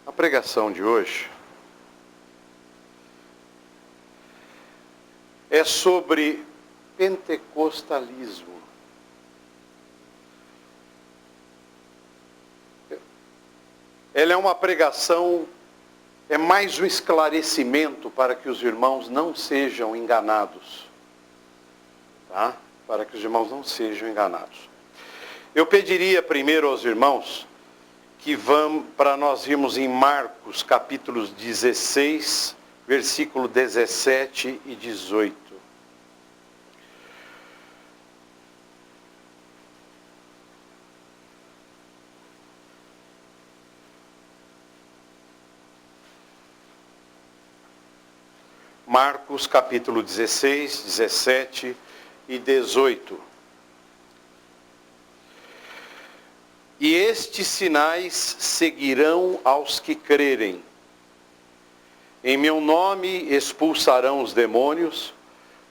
A pregação de hoje é sobre pentecostalismo. Ela é uma pregação, é mais um esclarecimento para que os irmãos não sejam enganados. Tá? Para que os irmãos não sejam enganados. Eu pediria primeiro aos irmãos que vão para nós irmos em Marcos capítulos 16, versículo 17 e 18. Marcos capítulo 16, 17 e 18. E estes sinais seguirão aos que crerem. Em meu nome expulsarão os demônios,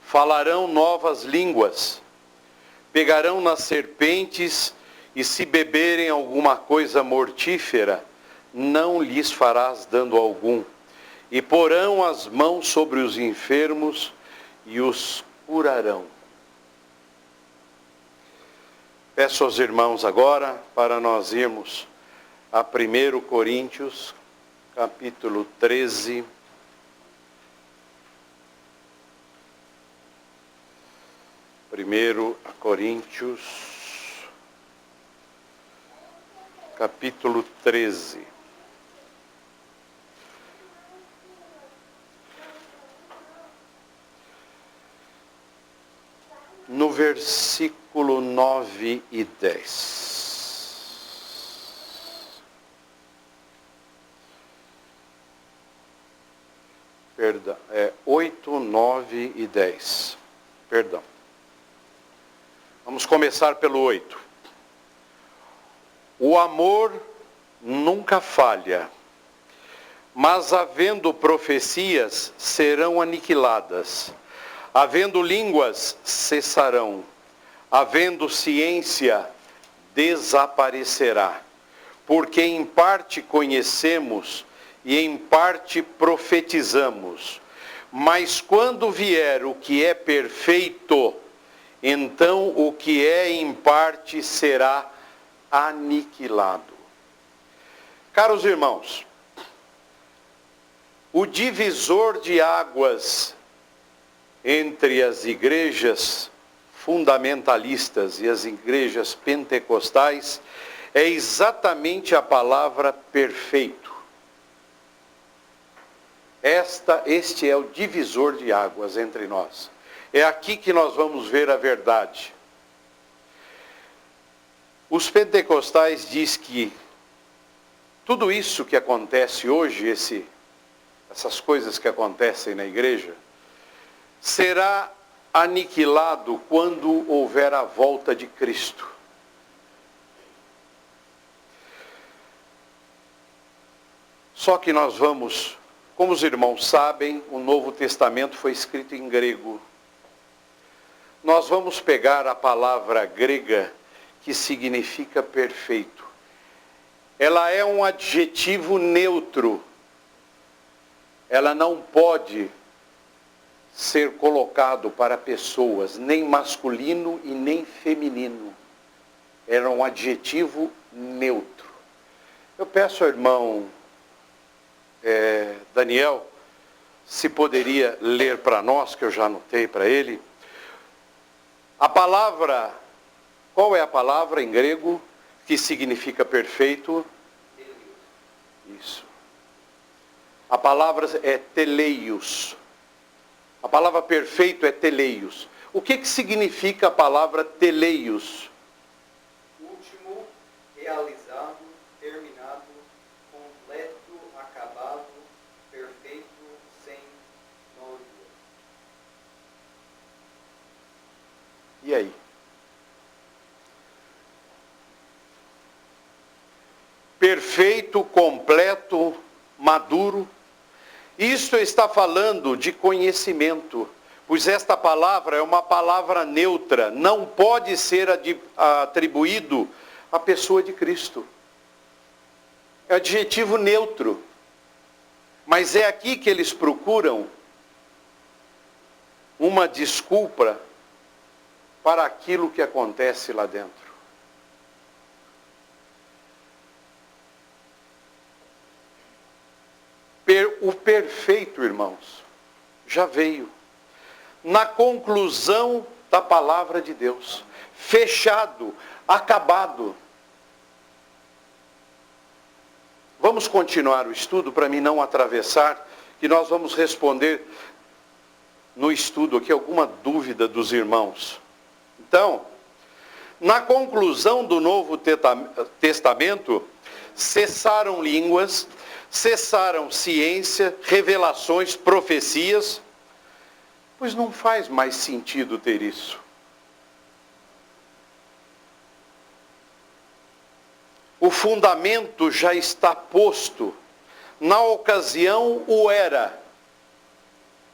falarão novas línguas, pegarão nas serpentes, e se beberem alguma coisa mortífera, não lhes farás dano algum. E porão as mãos sobre os enfermos e os curarão. Peço aos irmãos agora para nós irmos a 1 Coríntios, capítulo 13. Primeiro Coríntios, capítulo 13. No versículo 9 e 10. Perdão, 8, 9 e 10. Perdão. Vamos começar pelo 8. O amor nunca falha, mas havendo profecias, serão aniquiladas. Havendo línguas, cessarão. Havendo ciência, desaparecerá. Porque em parte conhecemos e em parte profetizamos. Mas quando vier o que é perfeito, então o que é em parte será aniquilado. Caros irmãos, o divisor de águas entre as igrejas fundamentalistas e as igrejas pentecostais é exatamente a palavra perfeito. Este é o divisor de águas entre nós. É aqui que nós vamos ver a verdade. Os pentecostais dizem que tudo isso que acontece hoje, essas coisas que acontecem na igreja, será aniquilado quando houver a volta de Cristo. Só que nós vamos, como os irmãos sabem, o Novo Testamento foi escrito em grego. Nós vamos pegar a palavra grega que significa perfeito. Ela é um adjetivo neutro. Ela não pode ser colocado para pessoas, nem masculino e nem feminino. Era um adjetivo neutro. Eu peço ao irmão Daniel, se poderia ler para nós, que eu já anotei para ele. A palavra, qual é a palavra em grego que significa perfeito? Isso. A palavra é teleios. A palavra perfeito é teleios. O que significa a palavra teleios? Último, realizado, terminado, completo, acabado, perfeito, sem novidade. E aí? Perfeito, completo, maduro. Isto está falando de conhecimento, pois esta palavra é uma palavra neutra, não pode ser atribuído à pessoa de Cristo. É adjetivo neutro. Mas é aqui que eles procuram uma desculpa para aquilo que acontece lá dentro. O perfeito, irmãos, já veio. Na conclusão da palavra de Deus. Fechado, acabado. Vamos continuar o estudo para mim não atravessar, que nós vamos responder no estudo aqui alguma dúvida dos irmãos. Então, na conclusão do Novo Testamento, cessaram línguas, cessaram ciência, revelações, profecias, pois não faz mais sentido ter isso. O fundamento já está posto. Na ocasião o era,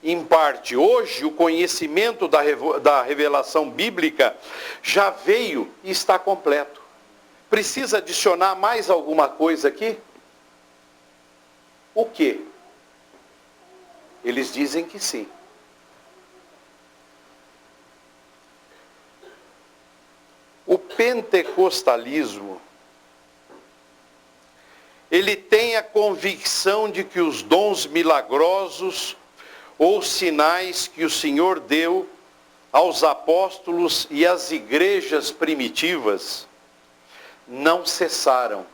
em parte. Hoje o conhecimento da revelação bíblica já veio e está completo. Precisa adicionar mais alguma coisa aqui? O quê? Eles dizem que sim. O pentecostalismo, ele tem a convicção de que os dons milagrosos ou sinais que o Senhor deu aos apóstolos e às igrejas primitivas não cessaram.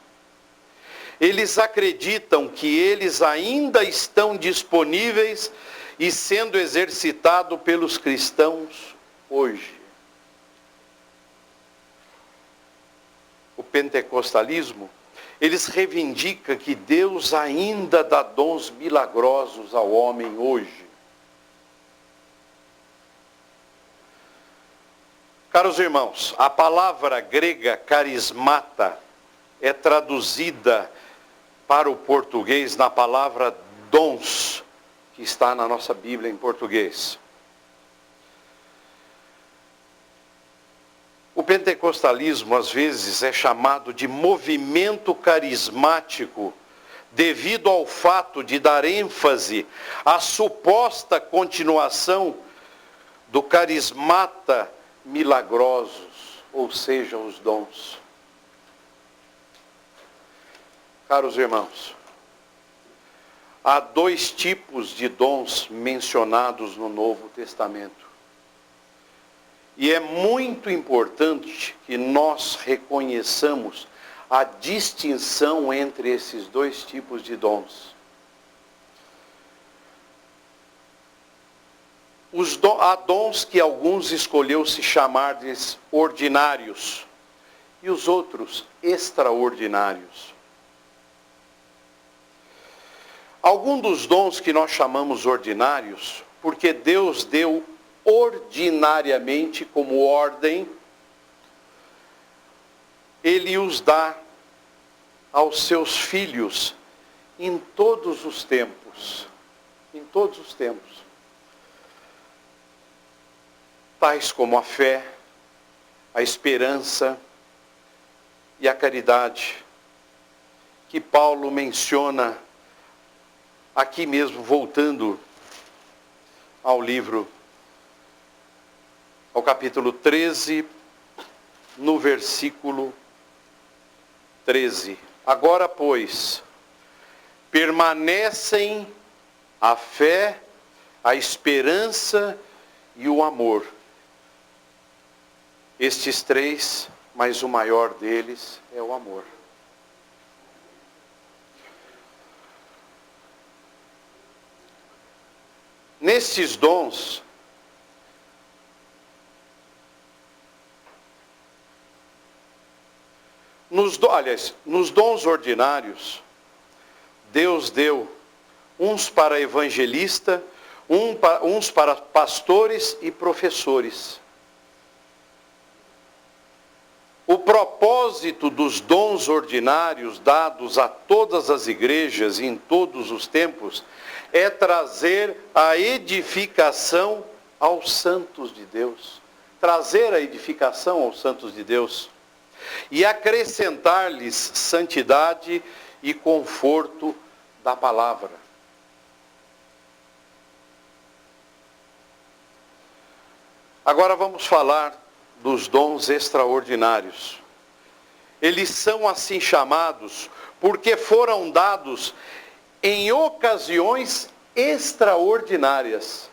Eles acreditam que eles ainda estão disponíveis e sendo exercitados pelos cristãos hoje. O pentecostalismo, eles reivindicam que Deus ainda dá dons milagrosos ao homem hoje. Caros irmãos, a palavra grega carismata é traduzida para o português na palavra dons, que está na nossa Bíblia em português. O pentecostalismo, às vezes, é chamado de movimento carismático, devido ao fato de dar ênfase à suposta continuação do carismata milagrosos, ou seja, os dons. Caros irmãos, há dois tipos de dons mencionados no Novo Testamento. E é muito importante que nós reconheçamos a distinção entre esses dois tipos de dons. Há dons que alguns escolheu se chamar de ordinários e os outros extraordinários. Alguns dos dons que nós chamamos ordinários, porque Deus deu ordinariamente como ordem, Ele os dá aos seus filhos em todos os tempos. Em todos os tempos. Tais como a fé, a esperança e a caridade, que Paulo menciona aqui mesmo, voltando ao livro, ao capítulo 13, no versículo 13. Agora, pois, permanecem a fé, a esperança e o amor. Estes três, mas o maior deles é o amor. Nestes dons, nos dons ordinários, Deus deu uns para evangelista, uns para pastores e professores. O propósito dos dons ordinários dados a todas as igrejas em todos os tempos é trazer a edificação aos santos de Deus. Trazer a edificação aos santos de Deus. E acrescentar-lhes santidade e conforto da palavra. Agora vamos falar dos dons extraordinários. Eles são assim chamados porque foram dados em ocasiões extraordinárias.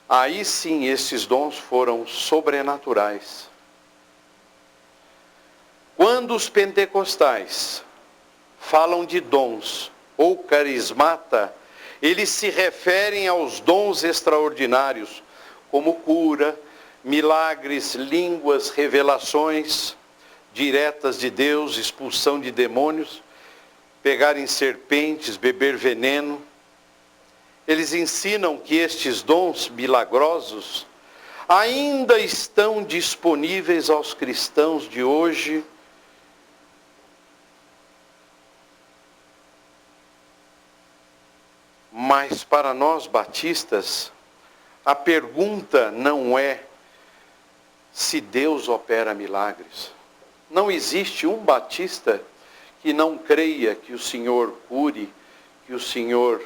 Aí sim, esses dons foram sobrenaturais. Quando os pentecostais falam de dons ou carismata, eles se referem aos dons extraordinários, como cura, milagres, línguas, revelações diretas de Deus, expulsão de demônios, pegar em serpentes, beber veneno. Eles ensinam que estes dons milagrosos ainda estão disponíveis aos cristãos de hoje. Mas para nós batistas, a pergunta não é se Deus opera milagres. Não existe um batista que não creia que o Senhor cure, que o Senhor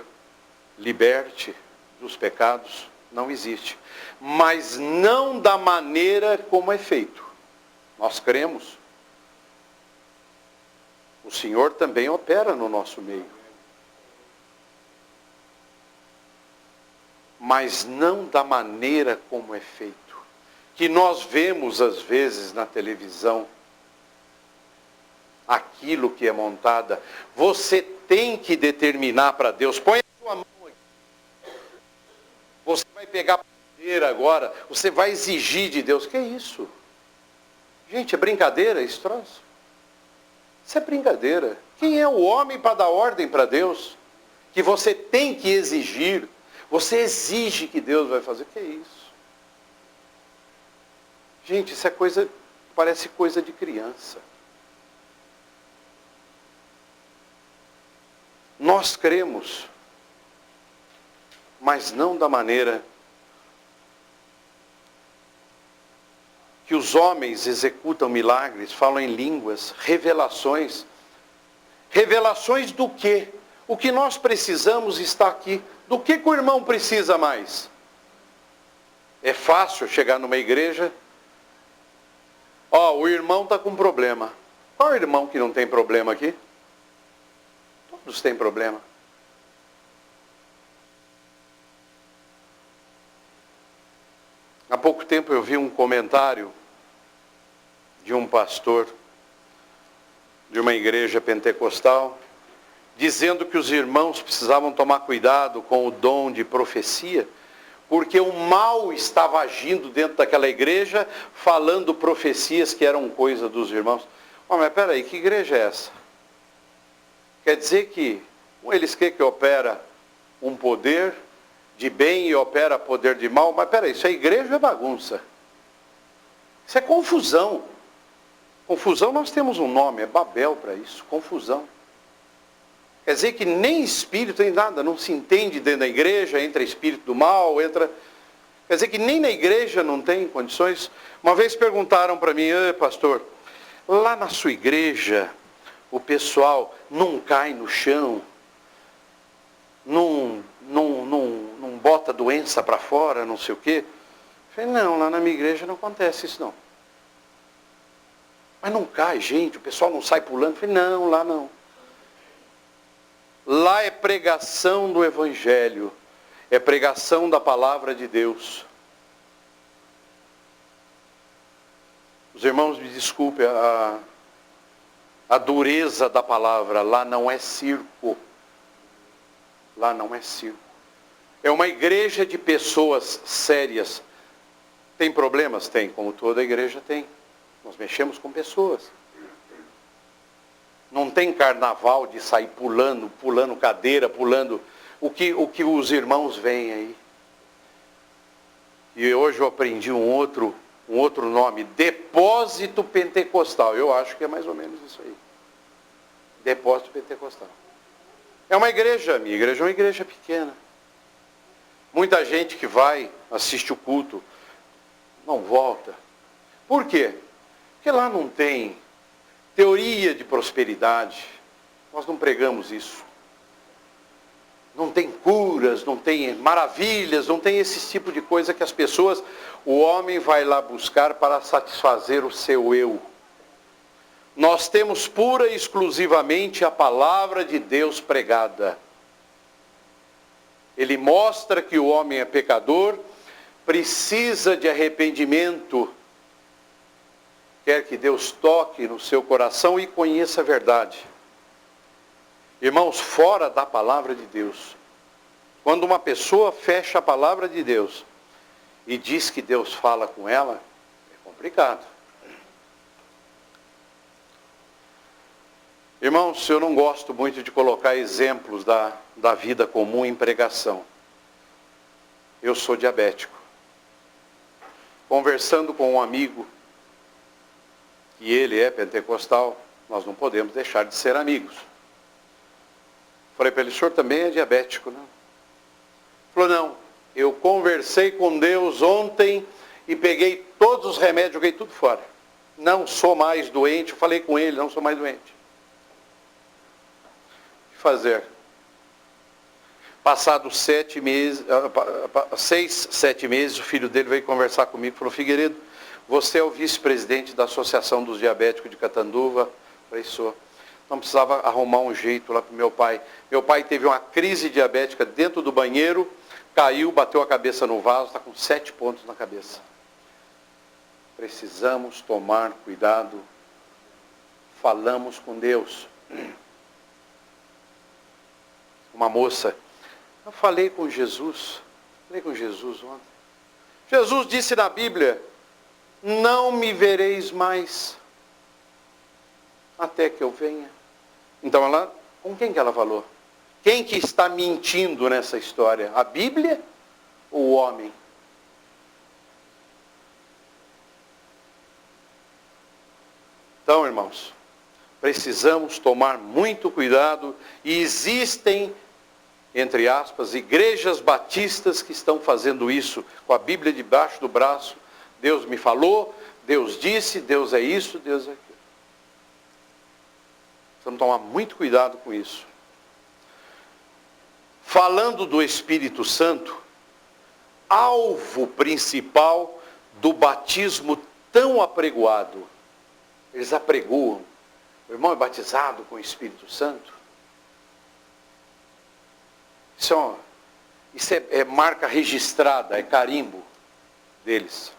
liberte dos pecados. Não existe. Mas não da maneira como é feito. Nós cremos. O Senhor também opera no nosso meio. Mas não da maneira como é feito. Que nós vemos às vezes na televisão, aquilo que é montada. Você tem que determinar para Deus. Põe a sua mão aqui. Você vai pegar a bandeira agora. Você vai exigir de Deus. Que é isso? Gente, é brincadeira esse troço? Isso é brincadeira. Quem é o homem para dar ordem para Deus? Que você tem que exigir. Você exige que Deus vai fazer. Que é isso? Gente, isso é coisa, parece coisa de criança. Nós cremos, mas não da maneira que os homens executam milagres, falam em línguas, revelações. Revelações do quê? O que nós precisamos está aqui. Do que o irmão precisa mais? É fácil chegar numa igreja. O irmão está com problema. Qual irmão que não tem problema aqui? Todos têm problema. Há pouco tempo eu vi um comentário de um pastor de uma igreja pentecostal, dizendo que os irmãos precisavam tomar cuidado com o dom de profecia, porque o mal estava agindo dentro daquela igreja, falando profecias que eram coisa dos irmãos. Mas peraí, que igreja é essa? Quer dizer que eles querem que opera um poder de bem e opera poder de mal? Mas peraí, isso é igreja ou é bagunça? Isso é confusão. Confusão, nós temos um nome, é Babel para isso, confusão. Quer dizer que nem espírito, nem nada, não se entende dentro da igreja, entra espírito do mal, entra... Quer dizer que nem na igreja não tem condições. Uma vez perguntaram para mim, pastor, lá na sua igreja, o pessoal não cai no chão, não bota doença para fora, não sei o quê. Eu falei, não, lá na minha igreja não acontece isso não. Mas não cai, gente, o pessoal não sai pulando. Eu falei, não, lá não. Lá é pregação do Evangelho, é pregação da palavra de Deus. Os irmãos me desculpem a dureza da palavra, lá não é circo. Lá não é circo. É uma igreja de pessoas sérias. Tem problemas? Tem, como toda igreja tem. Nós mexemos com pessoas. Não tem carnaval de sair pulando cadeira, pulando o que os irmãos veem aí. E hoje eu aprendi um outro nome, depósito pentecostal. Eu acho que é mais ou menos isso aí. Depósito pentecostal. É uma igreja, minha igreja é uma igreja pequena. Muita gente que vai, assiste o culto, não volta. Por quê? Porque lá não tem teoria de prosperidade. Nós não pregamos isso. Não tem curas, não tem maravilhas, não tem esse tipo de coisa que as pessoas, o homem vai lá buscar para satisfazer o seu eu. Nós temos pura e exclusivamente a palavra de Deus pregada. Ele mostra que o homem é pecador, precisa de arrependimento, quer que Deus toque no seu coração e conheça a verdade. Irmãos, fora da palavra de Deus, quando uma pessoa fecha a palavra de Deus e diz que Deus fala com ela, é complicado. Irmãos, eu não gosto muito de colocar exemplos da vida comum em pregação. Eu sou diabético. Conversando com um amigo, e ele é pentecostal, nós não podemos deixar de ser amigos. Falei para ele, o senhor também é diabético, né? Ele falou, não, eu conversei com Deus ontem e peguei todos os remédios, joguei tudo fora. Não sou mais doente, eu falei com ele, não sou mais doente. O que fazer? Passados 7 meses, 6, 7 meses, o filho dele veio conversar comigo e falou, Figueiredo, você é o vice-presidente da Associação dos Diabéticos de Catanduva? Eu falei, sou. Não precisava arrumar um jeito lá para o meu pai. Meu pai teve uma crise diabética dentro do banheiro, caiu, bateu a cabeça no vaso, está com 7 pontos na cabeça. Precisamos tomar cuidado. Falamos com Deus. Uma moça, eu falei com Jesus ontem. Jesus disse na Bíblia, não me vereis mais até que eu venha. Então ela, com quem que ela falou? Quem que está mentindo nessa história? A Bíblia ou o homem? Então, irmãos, precisamos tomar muito cuidado e existem, entre aspas, igrejas batistas que estão fazendo isso, com a Bíblia debaixo do braço. Deus me falou, Deus disse, Deus é isso, Deus é aquilo. Precisamos tomar muito cuidado com isso. Falando do Espírito Santo, alvo principal do batismo tão apregoado. Eles apregoam. O irmão é batizado com o Espírito Santo. Isso é marca registrada, é carimbo deles.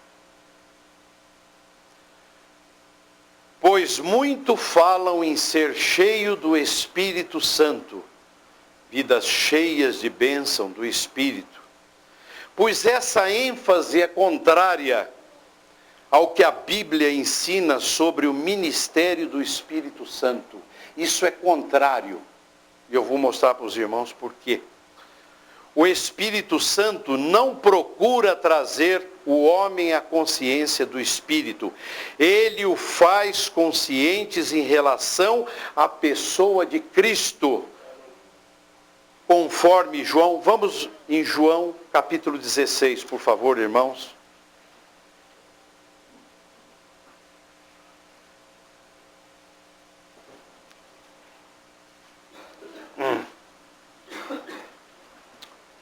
Pois muito falam em ser cheio do Espírito Santo, vidas cheias de bênção do Espírito. Pois essa ênfase é contrária ao que a Bíblia ensina sobre o ministério do Espírito Santo. Isso é contrário. E eu vou mostrar para os irmãos por quê. O Espírito Santo não procura trazer o homem à consciência do Espírito. Ele o faz conscientes em relação à pessoa de Cristo. Conforme João, vamos em João capítulo 16, por favor, irmãos.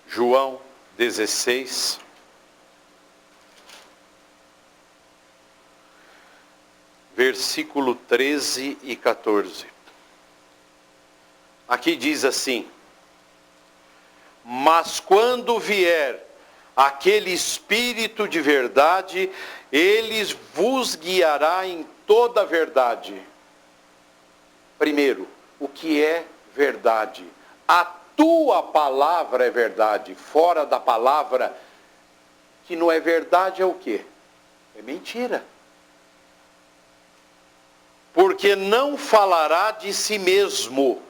João 16. Versículo 13 e 14. Aqui diz assim: mas quando vier aquele Espírito de verdade, ele vos guiará em toda a verdade. Primeiro, o que é verdade? A tua palavra é verdade. Fora da palavra que não é verdade é o quê? É mentira. Porque não falará de si mesmo.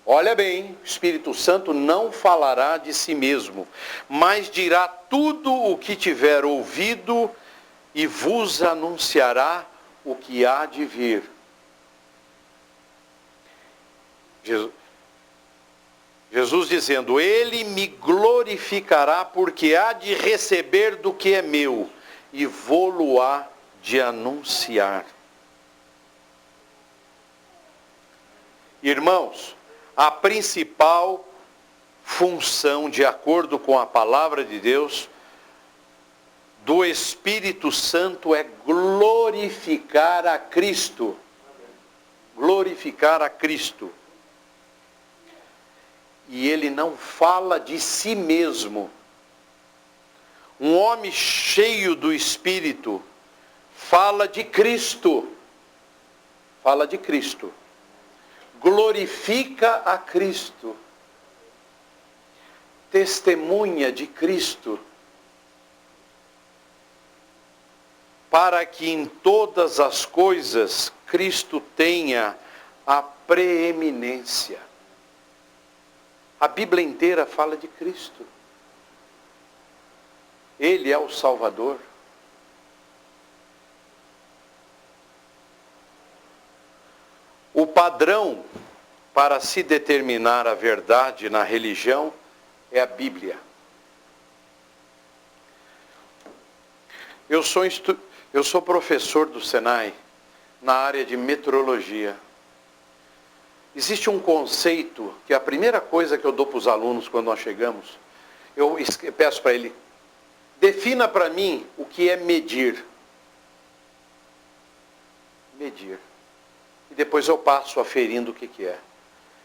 Olha bem, o Espírito Santo não falará de si mesmo, mas dirá tudo o que tiver ouvido e vos anunciará o que há de vir. Jesus dizendo, ele me glorificará porque há de receber do que é meu e vou-lo-á de anunciar. Irmãos, a principal função, de acordo com a palavra de Deus, do Espírito Santo é glorificar a Cristo. Glorificar a Cristo. E ele não fala de si mesmo. Um homem cheio do Espírito fala de Cristo. Fala de Cristo. Glorifica a Cristo. Testemunha de Cristo. Para que em todas as coisas Cristo tenha a preeminência. A Bíblia inteira fala de Cristo. Ele é o Salvador. O padrão para se determinar a verdade na religião é a Bíblia. Eu sou professor do Senai na área de meteorologia. Existe um conceito que a primeira coisa que eu dou para os alunos quando nós chegamos, eu peço para ele, defina para mim o que é medir. Medir. E depois eu passo aferindo o que é.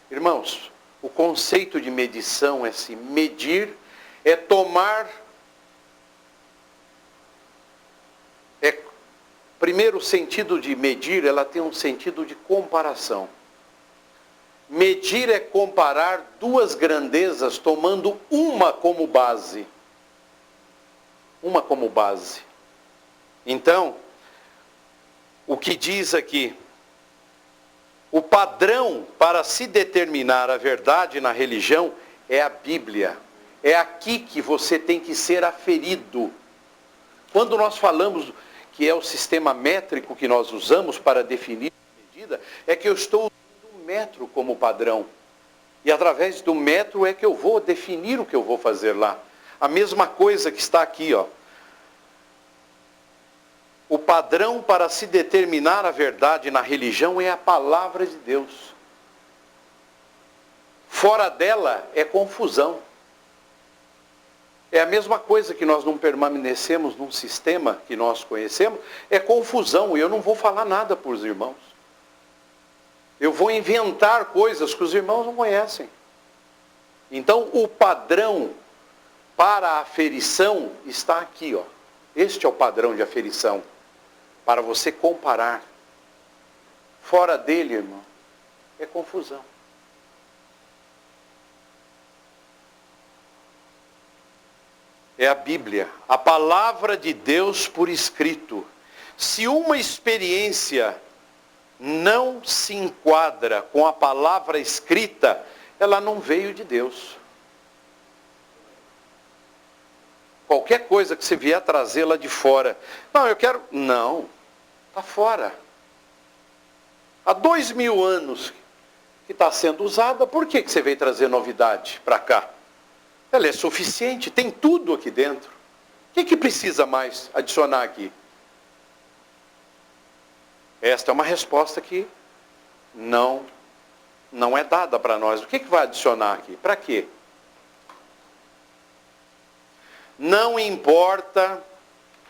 Irmãos, o conceito de medição é assim, medir é tomar... Primeiro, o sentido de medir, ela tem um sentido de comparação. Medir é comparar duas grandezas tomando uma como base. Uma como base. Então, o que diz aqui? O padrão para se determinar a verdade na religião é a Bíblia. É aqui que você tem que ser aferido. Quando nós falamos que é o sistema métrico que nós usamos para definir a medida, é que eu estou usando o metro como padrão. E através do metro é que eu vou definir o que eu vou fazer lá. A mesma coisa que está aqui, ó. O padrão para se determinar a verdade na religião é a palavra de Deus. Fora dela é confusão. É a mesma coisa que nós não permanecemos num sistema que nós conhecemos, é confusão, e eu não vou falar nada para os irmãos. Eu vou inventar coisas que os irmãos não conhecem. Então, o padrão para a aferição está aqui, ó. Este é o padrão de aferição, para você comparar. Fora dele, irmão, é confusão. É a Bíblia, a palavra de Deus por escrito. Se uma experiência não se enquadra com a palavra escrita, ela não veio de Deus. Qualquer coisa que você vier trazer lá de fora. Não, eu quero... Não, está fora. Há 2000 anos que está sendo usada, por que você veio trazer novidade para cá? Ela é suficiente, tem tudo aqui dentro. O que precisa mais adicionar aqui? Esta é uma resposta que não é dada para nós. O que vai adicionar aqui? Para quê? Não importa...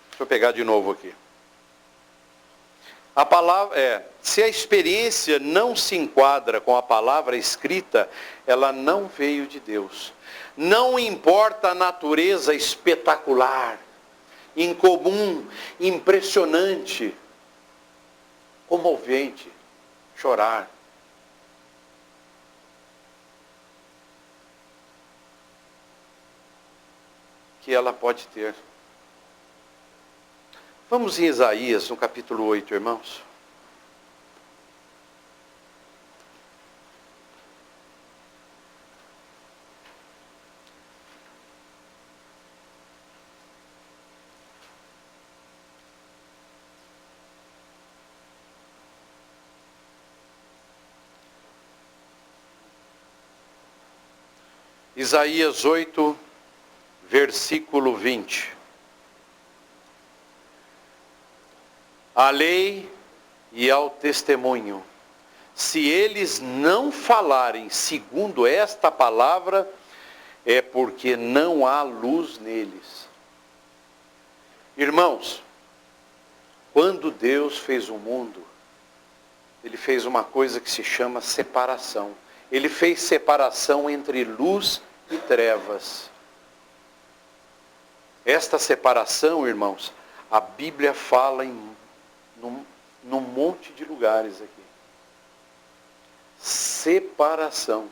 Deixa eu pegar de novo aqui. A palavra se a experiência não se enquadra com a palavra escrita, ela não veio de Deus. Não importa a natureza espetacular, incomum, impressionante, comovente, chorar. Que ela pode ter. Vamos em Isaías, no capítulo 8, irmãos. Isaías 8, versículo 20. À lei e ao testemunho Se eles não falarem segundo esta palavra, é porque não há luz neles. Irmãos, quando Deus fez o mundo, Ele fez uma coisa que se chama separação. Ele fez separação entre luz e trevas. Esta separação, irmãos, a Bíblia fala num monte de lugares aqui. Separação.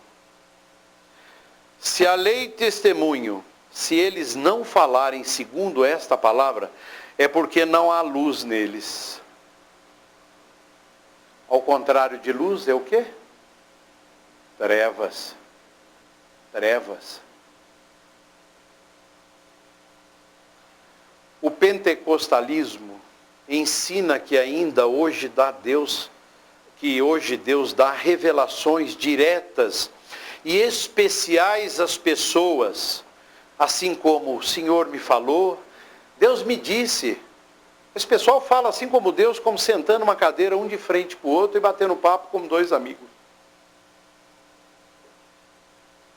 Se a lei e testemunho, se eles não falarem segundo esta palavra, é porque não há luz neles. Ao contrário de luz é o quê? Trevas. Trevas. O pentecostalismo ensina que ainda hoje Deus dá revelações diretas e especiais às pessoas, assim como o Senhor me falou, Deus me disse. Esse pessoal fala assim como Deus, como sentando numa cadeira, um de frente para o outro e batendo papo como dois amigos.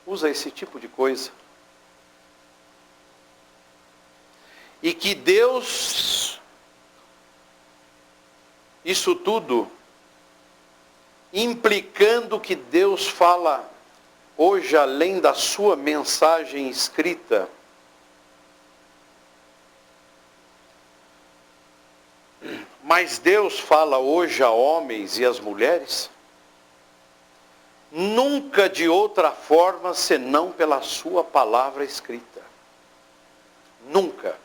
Usa esse tipo de coisa. E que Deus, isso tudo, implicando que Deus fala hoje além da sua mensagem escrita. Mas Deus fala hoje a homens e às mulheres, nunca de outra forma senão pela sua palavra escrita. Nunca.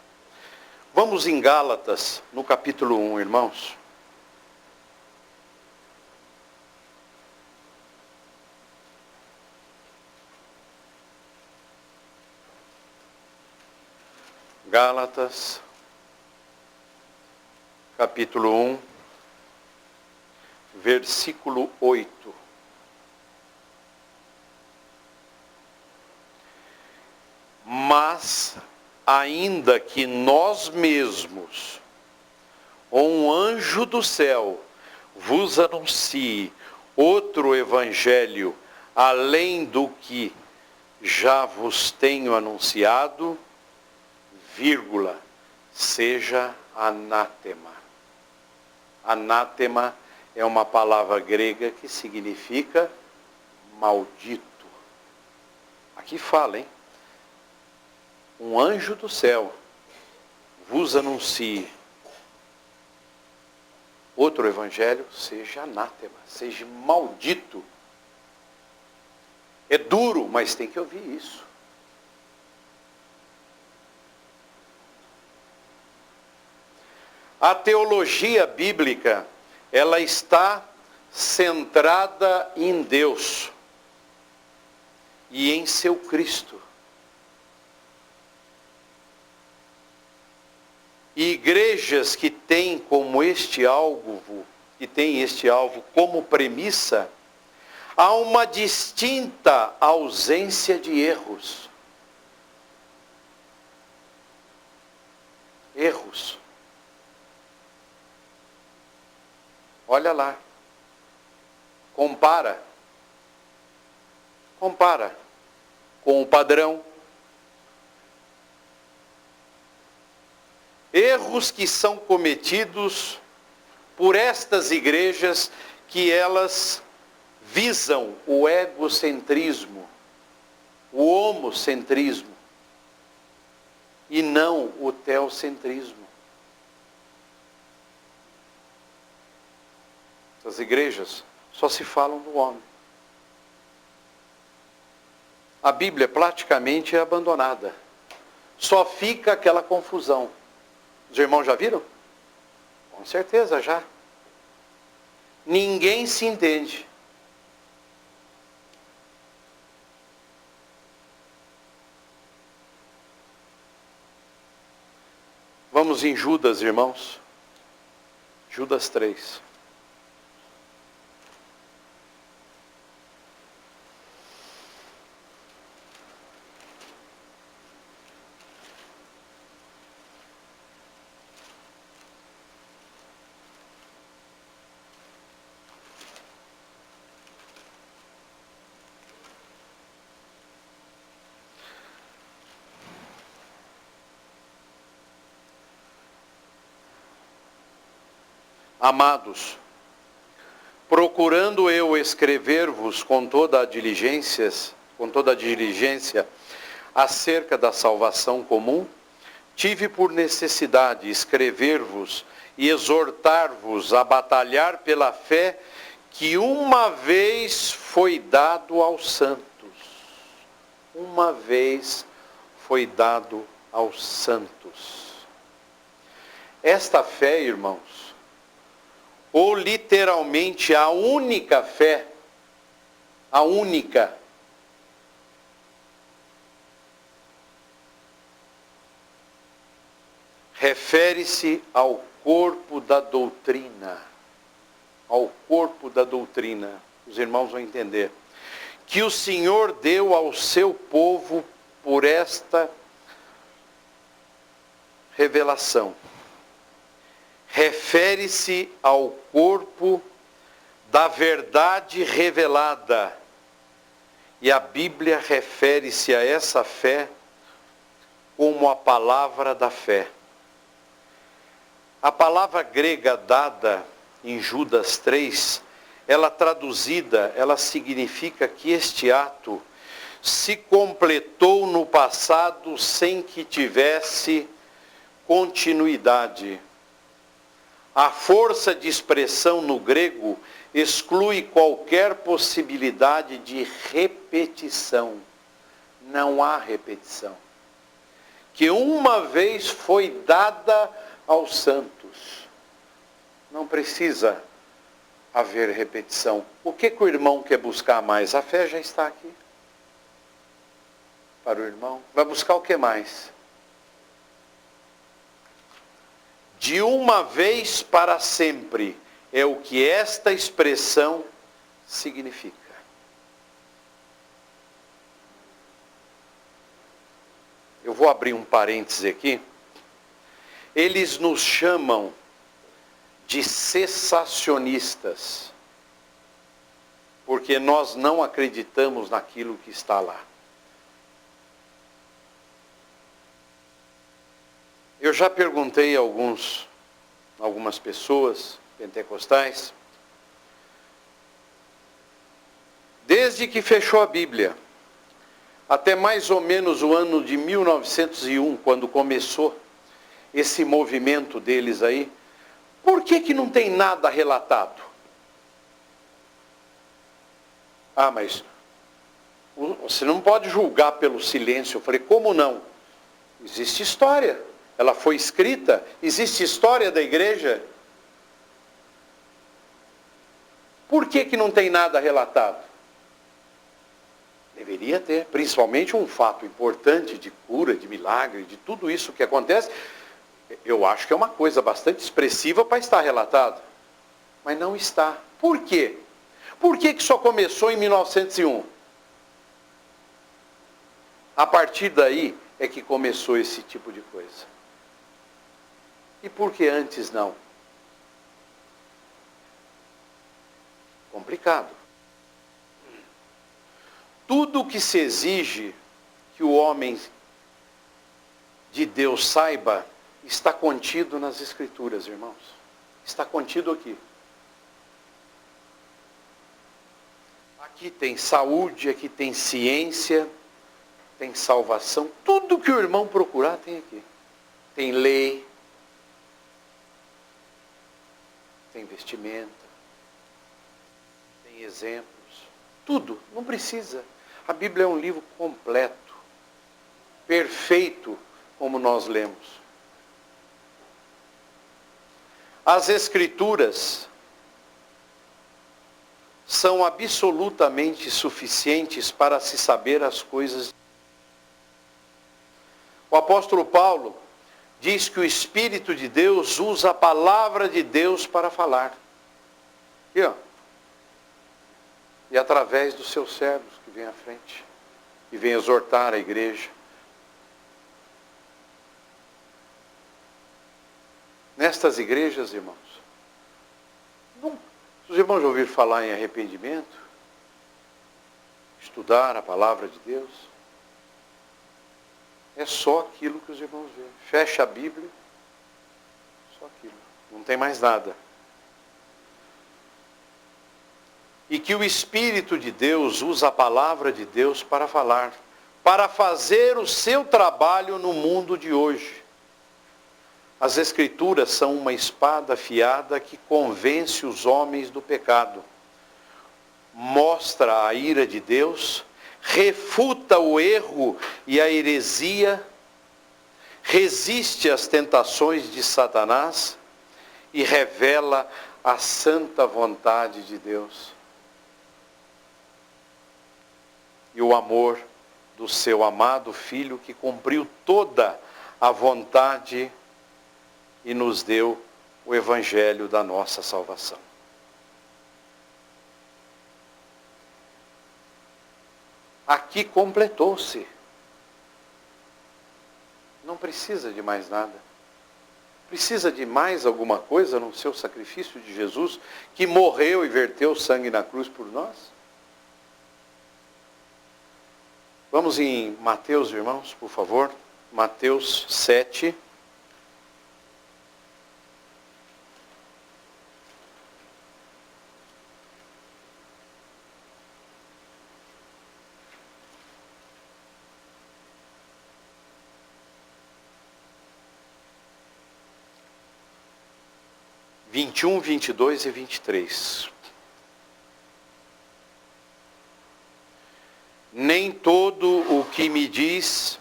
Vamos em Gálatas, no capítulo 1, irmãos. Gálatas, capítulo 1, versículo 8. Mas, ainda que nós mesmos, ou um anjo do céu, vos anuncie outro evangelho, além do que já vos tenho anunciado, vírgula, seja anátema. Anátema é uma palavra grega que significa maldito. Aqui fala, hein? Um anjo do céu vos anuncie outro evangelho, seja anátema, seja maldito. É duro, mas tem que ouvir isso. A teologia bíblica, ela está centrada em Deus e em seu Cristo. E igrejas que têm como este alvo como premissa, há uma distinta ausência de erros. Erros. Olha lá. Compara com o padrão. Erros que são cometidos por estas igrejas que elas visam o egocentrismo, o homocentrismo e não o teocentrismo. Essas igrejas só se falam do homem. A Bíblia praticamente é abandonada. Só fica aquela confusão. Os irmãos já viram? Com certeza já. Ninguém se entende. Vamos em Judas, irmãos. Judas 3. Amados, procurando eu escrever-vos com toda a diligência acerca da salvação comum, tive por necessidade escrever-vos e exortar-vos a batalhar pela fé que uma vez foi dado aos santos. Uma vez foi dado aos santos. Esta fé, irmãos, ou literalmente a única fé, a única, refere-se ao corpo da doutrina. Ao corpo da doutrina. Os irmãos vão entender. Que o Senhor deu ao seu povo por esta revelação. Refere-se ao corpo da verdade revelada. E a Bíblia refere-se a essa fé como a palavra da fé. A palavra grega dada em Judas 3, ela traduzida, ela significa que este ato se completou no passado sem que tivesse continuidade. A força de expressão no grego exclui qualquer possibilidade de repetição. Não há repetição. Que uma vez foi dada aos santos. Não precisa haver repetição. O que o irmão quer buscar mais? A fé já está aqui. Para o irmão. Vai buscar o que mais? De uma vez para sempre é o que esta expressão significa. Eu vou abrir um parêntese aqui. Eles nos chamam de cessacionistas, porque nós não acreditamos naquilo que está lá. Eu já perguntei a algumas pessoas pentecostais, desde que fechou a Bíblia, até mais ou menos o ano de 1901, quando começou esse movimento deles aí, por que não tem nada relatado? Ah, mas você não pode julgar pelo silênio. Eu falei, como não? Existe história. Ela foi escrita. Existe história da igreja. Por que não tem nada relatado? Deveria ter, principalmente um fato importante de cura, de milagre, de tudo isso que acontece. Eu acho que é uma coisa bastante expressiva para estar relatado. Mas não está. Por quê? Por que só começou em 1901? A partir daí é que começou esse tipo de coisa. E por que antes não? Complicado. Tudo o que se exige que o homem de Deus saiba está contido nas Escrituras, irmãos. Está contido aqui. Aqui tem saúde, aqui tem ciência, tem salvação. Tudo que o irmão procurar tem aqui. Tem lei, tem vestimenta, tem exemplos. Tudo, não precisa. A Bíblia é um livro completo, perfeito, como nós lemos. As Escrituras são absolutamente suficientes para se saber as coisas. O apóstolo Paulo diz que o Espírito de Deus usa a palavra de Deus para falar. E, e através dos seus servos que vêm à frente e vêm exortar a igreja. Nestas igrejas, irmãos, os irmãos já ouviram falar em arrependimento? Estudar a palavra de Deus? É só aquilo que os irmãos veem. Fecha a Bíblia, só aquilo. Não tem mais nada. e que o Espírito de Deus usa a palavra de Deus para falar, para fazer o seu trabalho no mundo de hoje. As Escrituras são uma espada afiada que convence os homens do pecado, mostra a ira de Deus, refuta o erro e a heresia, resiste às tentações de Satanás e revela a santa vontade de Deus e o amor do seu amado Filho, que cumpriu toda a vontade e nos deu o evangelho da nossa salvação. Aqui completou-se. Não precisa de mais nada. Precisa de mais alguma coisa no seu sacrifício de Jesus, que morreu e verteu sangue na cruz por nós? Vamos em Mateus, irmãos, por favor. Mateus 7. (21, 22 e 23). Nem todo o que me diz,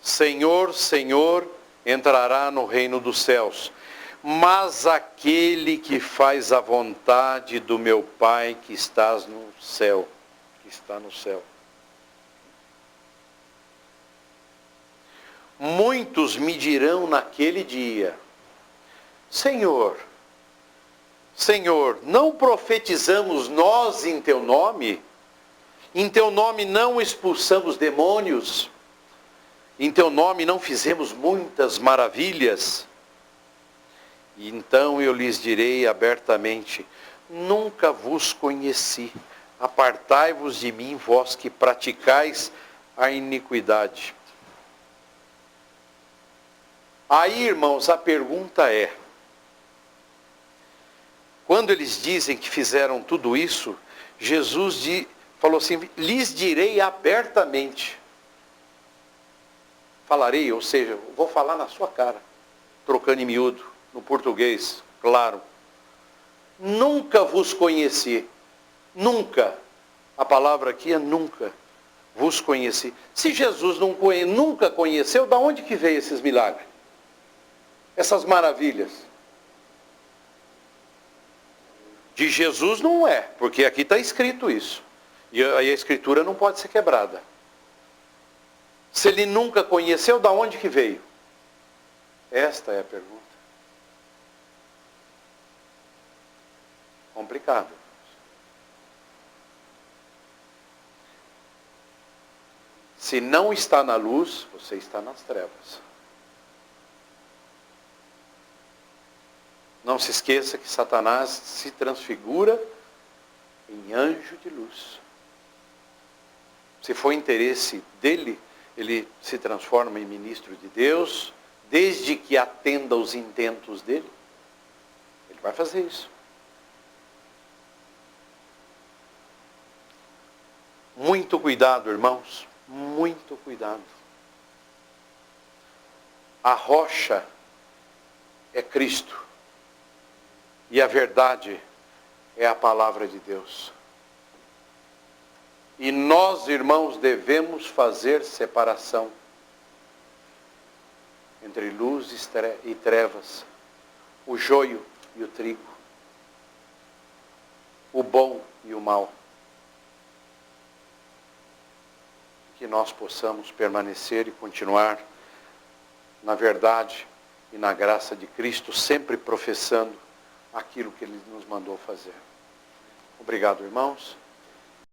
Senhor, Senhor, entrará no reino dos céus, mas aquele que faz a vontade do meu Pai que está no céu. Muitos me dirão naquele dia: Senhor, Senhor, não profetizamos nós em teu nome? Em teu nome não expulsamos demônios? Em teu nome não fizemos muitas maravilhas? E então eu lhes direi abertamente: nunca vos conheci. Apartai-vos de mim, vós que praticais a iniquidade. Aí, irmãos, a pergunta é: quando eles dizem que fizeram tudo isso, Jesus falou assim: lhes direi abertamente. Falarei, ou seja, vou falar na sua cara, trocando em miúdo, no português, claro. Nunca vos conheci. Nunca. A palavra aqui é nunca vos conheci. Se Jesus nunca conheceu, da onde que veio esses milagres? Essas maravilhas? De Jesus não é, porque aqui está escrito isso. E aí a Escritura não pode ser quebrada. Se ele nunca conheceu, da onde que veio? Esta é a pergunta. Complicado. Se não está na luz, você está nas trevas. Não se esqueça que Satanás se transfigura em anjo de luz. Se for interesse dele, ele se transforma em ministro de Deus, desde que atenda aos intentos dele. Ele vai fazer isso. Muito cuidado, irmãos. Muito cuidado. A rocha é Cristo. E a verdade é a palavra de Deus. E nós, irmãos, devemos fazer separação entre luz e trevas, o joio e o trigo, o bom e o mal. Que nós possamos permanecer e continuar na verdade e na graça de Cristo, sempre professando aquilo que Ele nos mandou fazer. Obrigado, irmãos.